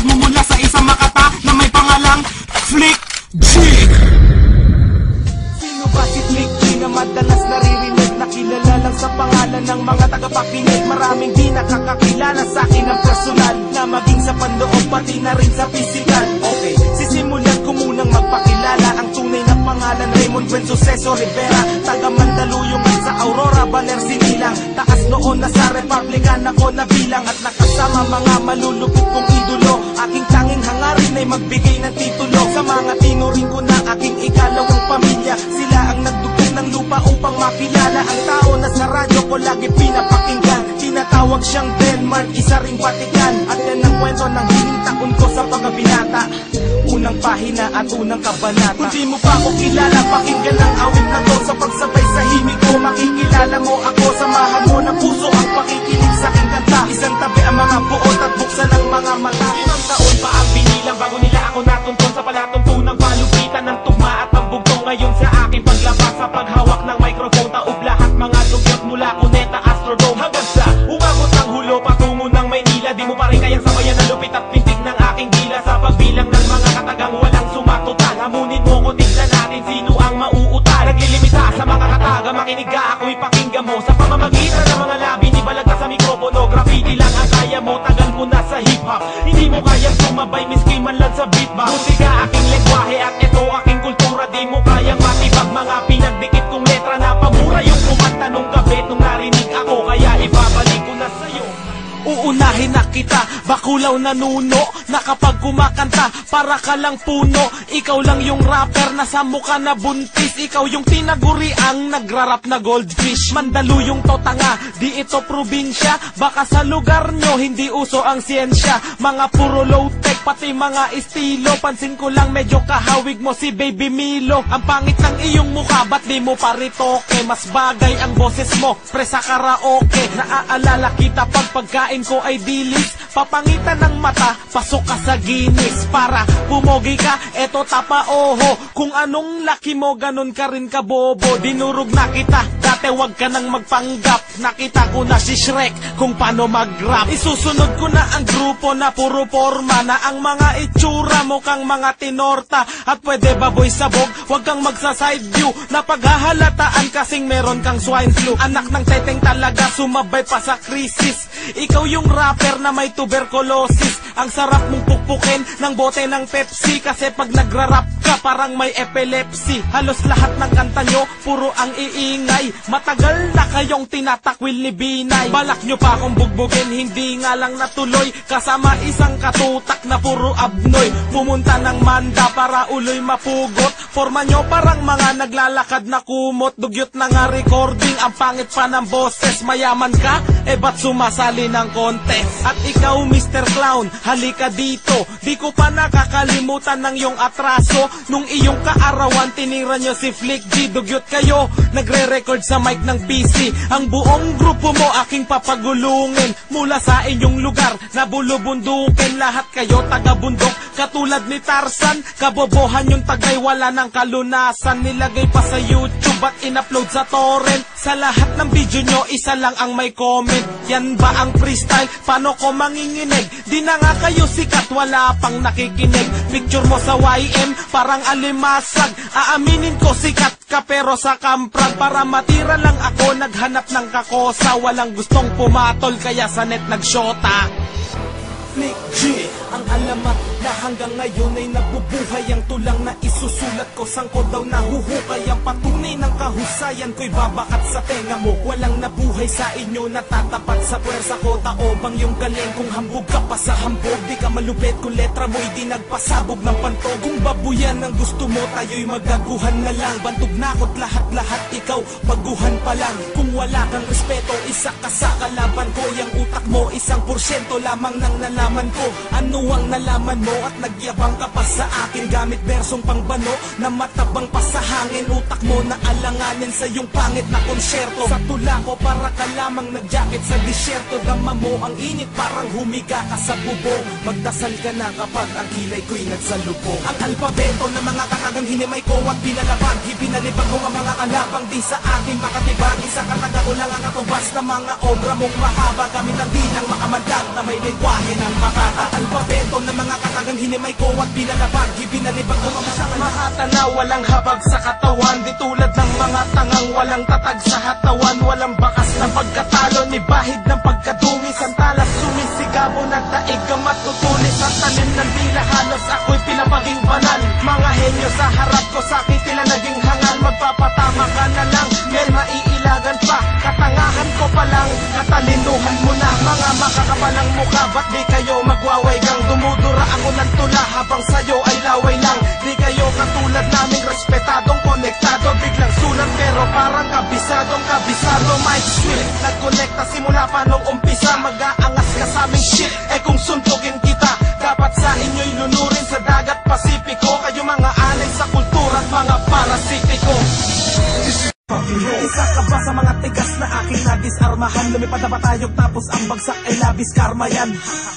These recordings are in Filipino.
nagmumula sa isang makata na may pangalang Flick G. Sino ba si Flick G na madalas naririnig na kilala lang sa pangalan ng mga tagapakinig? Maraming di nakakakilala sa akin ng personal, na maging sa panloob pati na rin sa physical. Okay, sisimulan ko munang magpakilala. Ang tunay na pangalan Raymond Buen Suceso Rivera, taga Mandaluyong at sa Aurora, Baler, Sinilang. Taas noon na sa Republican ako nabilang, at nakasama mga malulupit kong idolo. Aking tanging hangarin ay magbigay ng titulo sa mga tinuring ko na aking ikalawang pamilya. Sila ang nagdugtong ng lupa upang makilala ang tao na sa radyo ko lagi pinapakinggan. Tinatawag siyang Denmark, isa ring Vatican. At yan ang kwento ng hiling taon ko sa pagkabinata, unang pahina at unang kabanata. Kung di mo pa ako kilala, pakinggan ang awit na to. Sa pagsabay sa himig ko, makikilala mo ako. Samahan mo ng puso ang pakikinig sa aking kanta. Isang tabi ang mga buot at buksan ang mga mata. Ilang taon pa ang binilang bago nila ako natuntun sa palatuntunang palupitan ng tugma at ang bugtong. Ngayon sa aking paglabas sa paghawak ng microphone, taob lahat mga dugyot mula Cuneta, Astrodome hanggang sa umabot ng hulo patungo ng Maynila. Di mo pa rin kayang sabayan na lupit at pintig ng aking dila sa pagbilang ng mga katagang walang sumatotal. Hamunin mo ko, tignan natin sino ang mauutal. Naglilimita sa mga kataga, makinig ka, ako'y pakinggan mo. Sa pamamagitan ng mga labi, di balagta sa mikropono. Graffiti lang ang kaya mo, tagal mo na sa hip-hop. Hindi mo kayang sumabay, miski man lang sa beatbox. Musika aking lengguwahe at ito aking kultura. Di mo kayang matibag mga pinagdikit kong letra na pamura yung kumanta nung gabi nung narinig ako. Kaya ibabalik ko na sa'yo. Uunahin na kita, bakulaw na nuno, na kapag kumakanta, para ka lang puno. Ikaw lang yung rapper na sa mukha na buntis. Ikaw yung tinaguriang nagrarap na goldfish. Mandaluyong to tanga, di ito probinsya. Baka sa lugar nyo hindi uso ang siyensya. Mga puro low-tech, pati mga estilo. Pansin ko lang medyo kahawig mo si Baby Milo. Ang pangit ng iyong mukha, ba't di mo paritoke? Mas bagay ang boses mo, pre sa karaoke. Naaalala kita pag pagkain ko ay dilis. Papangitan ng mata, pasok ka sa Guinness. Para pumogi ka, eto tapa oho. Kung anong laki mo, ganun ka rin kabobo. Dinurog na kita, dati wag ka nang magpanggap. Nakita ko na si Shrek kung paano mag-rap. Isusunod ko na ang grupo na puro forma, na ang mga itsura mo kang mga tinorta. At pwede baboy sabog, wag kang magsa-side view. Napaghahalataan kasing meron kang swine flu. Anak ng teteng talaga, sumabay pa sa krisis. Ikaw yung rapper na may tuberculosis. Ang sarap mong pukpukin ng bote ng Pepsi, kasi pag nagra-rap ka parang may epilepsy. Halos lahat ng kanta nyo puro ang iingay. Matagal na kayong tinatakwil ni Binay. Balak nyo pa akong bugbugin, hindi nga lang natuloy. Kasama isang katutak na puro abnoy. Pumunta ng Manda para uloy mapugot. Forma nyo parang mga naglalakad na kumot. Dugyot na nga recording, ang pangit pa ng boses. Mayaman ka? Eh ba't sumasali ng contest? At ikaw Mr. Clown, halika dito. Di ko pa nakakalimutan ng iyong atraso. Nung iyong kaarawan, tinira nyo si Flick G. Dugyot kayo, nagre-record sa mic ng PC. Ang buong grupo mo aking papagulungin. Mula sa inyong lugar, nabulubundukin. Lahat kayo taga-bundok, katulad ni Tarzan. Kabobohan yung tagay, wala ng kalunasan. Nilagay pa sa YouTube at in-upload sa torrent. Sa lahat ng video nyo, isa lang ang may comment. Yan ba ang freestyle? Paano ko manginginig? Di na nga kayo sikat, wala pang nakikinig. Picture mo sa YM, parang alimasag. Aaminin ko sikat ka pero sa kamprag. Para matira lang ako, naghanap ng kakosa. Walang gustong pumatol kaya sa net nagshota. Flick G, ang alamat na hanggang ngayon ay nabubuhay. Ang tulang na isusulat ko, saan ko daw nahuhukay. Ang patunay ng kahusayan ko'y babakat sa tenga mo. Walang nabuhay sa inyo, natatapat sa pwersa ko. Taobang yung galing, kung hambog ka pa sa hambog. Di ka malupit kung letra mo'y di nagpasabog ng pantog. Kung babuyan ang gusto mo, tayo'y magaguhan na lang. Bantog na ako't lahat-lahat, ikaw baguhan pa lang. Kung wala kang respeto, isa ka sa kalaban ko. Yang utak mo, 1% lamang nang nalaman ko. Ano ang nalaman mo at nagyabang ka pa sa akin? Gamit bersong pangbano na matabang pa sa hangin. Utak mo na alanganin sa iyong pangit na konsyerto. Sa tula ko para ka lamang nag-jacket sa disyerto. Dama mo ang init parang humiga ka sa bubong. Magdasal ka na kapag ang kilay ko'y nagsalubong. Ang alpabeto ng mga katagang hinimay ko at binalabag. Ibinalibag ko ang mga kalabang di sa akin makatibag. Isa kataga ko lang ang katubas na mga obra mong mahaba. Gamit ang bilang makamandag na may lengguwahe ng makata. Alpabeto ng mga Talagang hinimay ko at pinalabag, ibinalibag ko ang isang mahata na walang habag sa katawan. Di tulad ng mga tangang walang tatag sa hatawan. Walang bakas ng pagkatalo, ni bahid ng pagkadungis. Ang talas sumisigabo, nagdaig ka matutulis. Ang talim ng dila, halos ako'y pinapaging banal. Mga henyo sa harap ko, sakit tila naging hangal. Magpapatama ka na lang, may maiilagan pa. Katangahan ko pa lang, katalinuhan mo na. Mga makakapalang mukha, ba't di kayo magwawaygang? Dumudura ako ng tula habang sayo ay laway lang. Di kayo katulad naming respetadong konektado. Biglang sulat pero parang kabisadong kabisado. Mic sweet, nagkonekta simula pa nung umpisa. Mag-aangas ka sa aming shit, eh kung suntukin kita, dapat sa inyo'y lunurin sa dagat Pasipiko. Kayo mga alay sa kultura at mga parasitiko. Isa ka ba sa mga tigas na aking nadisarmahan? Lumipad na batayog tapos ang bagsak ay labis karma yan.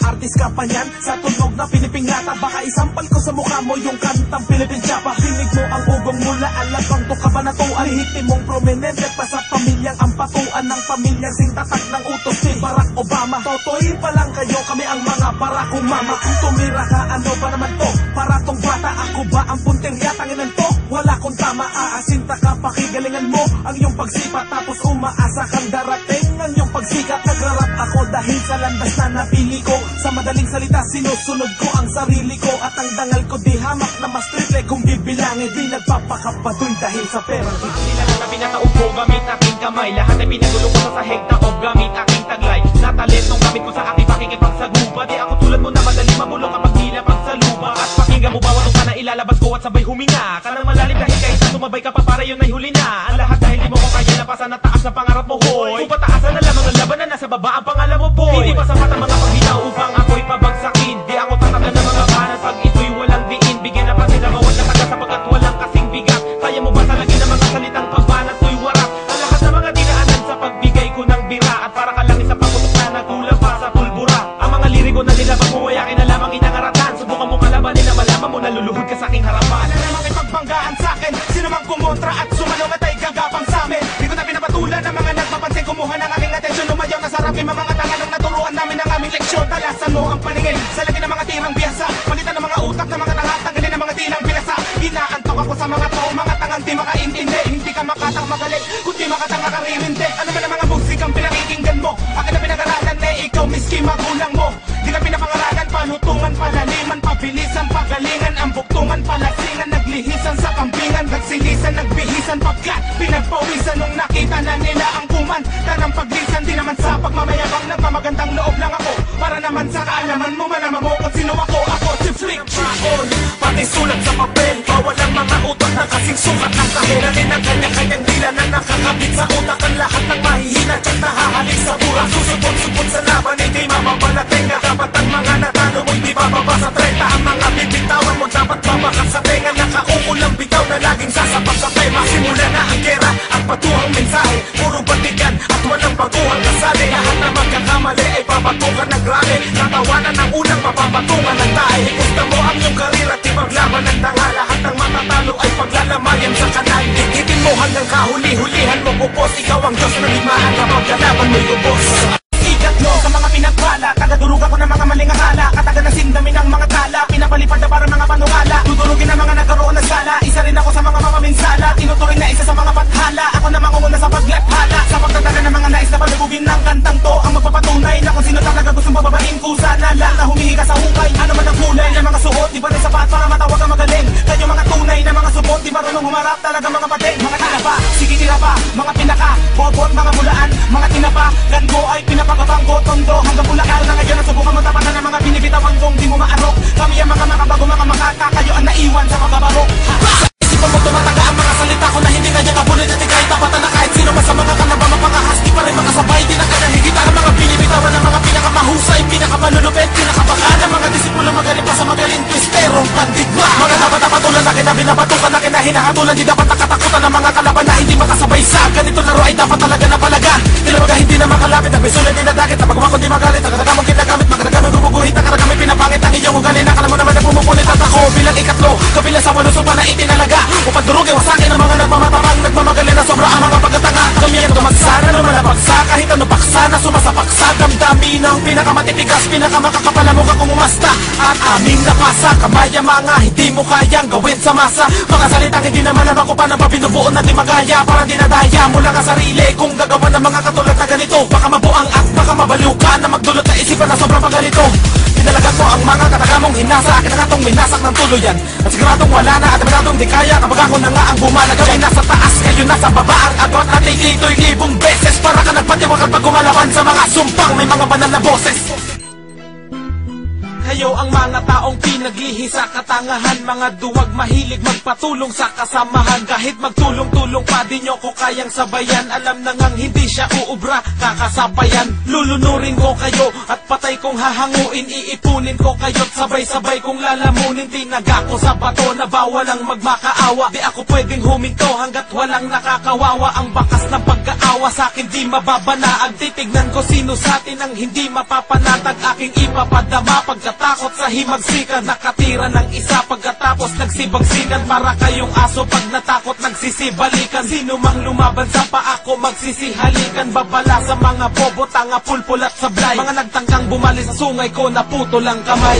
Artist ka pa yan, sa tunog na pinipingata. Baka isampal ko sa mukha mo yung kantang Pilipinsyapa. Pinig mo ang ugong mula, alapang to kabanatuan. Hihitin mong prominente pa sa pamilyang ampatuan ng pamilyang sintatak ng utos ni Barack Obama. Totoy pa lang kayo, kami ang mga parakumama. Kung tumira ka, ano ba naman to? Para tong bata, ako ba ang punterya? Tanginan to, wala kong tama. Aasinta ka, pakigalingan mo ang iyong pagsipat, tapos umaasa kang darating ang iyong pagsikat. Nagrarap ako dahil sa landas na napili ko. Sa madaling salita, sinusunod ko ang sarili ko. At ang dangal ko di hamak na mas triple. Kung bibilangin, di nagpapakapadoy dahil sa pera. Nila na pinataupo gamit aking kamay. Lahat ay pinagulo ko sa sahig na o gamit aking taglay. Natalentong gamit ko sa aking pakikipagsagupa. Di ako tulad mo na madali mamulong kapag nilapag sa lupa. At pakinggan mo bawat ka na ilalabas ko at sabay huminga ka ng malalim dahil kahit na sumabay ka pa para yun ay huli na. Ang lahat dahil di mo ko kaya lapasan na taas na pangarap mo, hoy. Kung pataasan na lamang ang laban na nasa baba ang pangalan mo, boy. Hindi pa sapat ang mga paghinaw upang ako'y pabagsakin. Di ako tataglan ng mga banat pag ito'y walang diin. Bigyan na pansin ang bawat nataga sapagkat walang kasing bigat. Kaya mo ba talagin ang mga salitang pagbanat ko'y warak? Ang lahat ng mga dinaanan sa pagbigay ko ng bira. At para ka lang isang pakutok na nagkulang pa sa pulbura. Ang mga liriko na nilabag mo ay akin na lamang inangaratan. Subukan mo kalabanin na malaman mo na luluhod ka sa aking harapan. Ano namang ipagbanggaan sa'kin? Sino mang kumontra at sumanong at ay gagapang sa'min? Di ko na pinapatulan ng mga nagpapansin. Kumuha ng aking atensyon, lumayaw na sarap yung mga tangan nang naturuan namin ang aming leksyon. Talasan mo ang paningin sa lagi ng mga tirang biyasa. Palitan ng mga utak ng mga tanga, tanggalin ng mga tilang pinasa. Inaantok ako sa mga to, mga tangang di makaintindi. Hindi ka makatang magaling, kundi makatang makaririndi. Ano man ang mga musikang pinakikinggan mo? Akin na pinag-aralan na ikaw miski magulang mo. Di ka pinapangaralan, panutungan, palaliman, pabilisan, pagalingan. Ang buktungan, palasingan, naglihisan sa kambingan. Nagsilisan, nagbihisan, pagkat pinagpawisan nung nakita na nila ang kuman. Tanang paglisan, di naman sa pagmamayabang, nagmamagandang loob lang ako. Para naman sa kaalaman mo, malaman mo kung sino ako. Ako si Flick Dragon, pati sulat sa papel. Bawal ang mga utak na kasing sukat ng kahiranin ng kanya-kanyang dila na nakakabit sa utak. Ang lahat ng mahihina, tsak nahahalik sa burak. Susupot-supot sa laban, hindi mapapalating. Dapat ang mga natalo mo'y di bababa sa 30. Ang mga bibitawan mo dapat babakas sa tenga. Nakauulang bitaw na laging sasapak sa tema. Simula na ang gera at patuhang mensahe. Puro batikan at walang baguhang kasali. Lahat na magkakamali ay papatukan ng grabe. Tatawanan ng unang mapapatungan ng tae. Gusto mo ang iyong karir at ipaglaban ng tanga. Lahat ng matatalo ay paglalamayan sa kanal. Dikitin mo hanggang kahuli-hulihan mo bubos. Ikaw ang Diyos na limahan kapag kalaban mo'y lubos. Igatlo sa mga pinagpala, taga-durug ako ng mga maling akala. Kataga na sindamin ng mga tala, pinapalipad na para mga panungala. Dudurugin ang mga nagkaroon ng sala, isa rin ako sa mga mamaminsala. Tinuturing na isa sa mga bathala, ako na mangunguna sa paglathala. Sa pagtataga ng mga nais na palugugin ng kantang to, ang magpapatunay na kung sino talaga gustong bababain. Kusa na lang na humihi ka sa hukay. Ano man ang kulay ng mga suot, di ba rin sapat para matawag ang magaling. Kayo mga tunay na mga supot, di marunong humarap talaga mga pateng. Mga tinapa, sige tira pa, mga pinaka, bobot, mga bulaan, mga tinapa. Gango ay pinapagabanggo, tondo, hanggang Bulacan na ngayon. Nasubukan mo tapatan ng mga binibitawan kung di mo maarok. Kami ang mga makabago, mga makata, kayo ang naiwan sa pagkabarok. Isipan mo tumataga ang mga salita ko na hindi kanya kabulit at ikay tapatan na kahit sino man sa mga kanaba mapangahas. Di pa rin makasabay, di na kanya higit ang mga binibitawan ng mga pinakamahusay, pinakamalulupet, pinakabaka ng mga disipulo magaling pa sa magaling twistero, pandigma. Mga dapat tulad na kinabinabatukan na kinahinaatulan, di dapat nakatakutan ng mga kalaban na hindi makasabay sa ganito laro ay dapat talaga na palaga. Tilawaga hindi na makalapit, ang bisulan din na dagit, na pagwakon di magalit, ang katagamong kinagamit, magkatagamit gumuguhit, ang karagamit pinapangit, ang iyong ugali na kala mo naman na pumupulit at ako bilang ikatlo, kabilang sa waluso pa na itinalaga. Upang durugin wasakin ang mga nagmamatabang, nagmamagaling na sobra ang mga pagkatanga. Kami ang tumagsara, lumalapagsak kahit ano paksa na sumasapak sa damdamin ng pinakamatitigas, pinakamakakapal ang mukha kong umasta. At aming napasa, kamay ang mga hindi mo kayang gawin sa masa. Mga salitang hindi naman naman ko pa nang binubuo na di magaya. Parang dinadaya mo lang ang sarili kung gagawa ng mga katulad na ganito. Baka mabuang at baka mabaliw ka na magdulot na isipan na sobrang pagalito. Pinalagan mo ang mga katagamong hinasa, akin na nga tong minasak ng tuluyan. At siguradong wala na at aminadong di kaya, kapag ako na nga ang bumalag. Kami nasa taas, kayo nasa baba, ang agwat natin ito'y libong beses. Para ka nagpatiwag pag gumalawan sa mga sumpang may mga banal na boses. Kayo ang mga taong pinaglihi sa katangahan, mga duwag mahilig magpatulong sa kasamahan. Kahit magtulong-tulong pa di nyo ko kayang sabayan. Alam na ngang hindi siya uubra, kakasapayan. Lulunurin ko kayo at patay kong hahanguin. Iipunin ko kayo't sabay-sabay kong lalamunin. Tinaga ko sa bato na bawal ang magmakaawa. Di ako pwedeng huminto hanggat walang nakakawawa. Ang bakas ng pagkaawa sa'kin di mababanaag. Titignan ko sino sa'tin ang hindi mapapanatag. Aking ipapadama pagkatakot sa himagsikan. Nakatira ng isa pagkatapos nagsibagsikan. Para kayong aso pag natakot nagsisibalikan. Sino mang lumaban sa paa ko magsisihalikan. Babala sa mga bobo, tanga, pulpul at sablay. Mga nagtangkang bumali sa sungay ko, naputo lang kamay.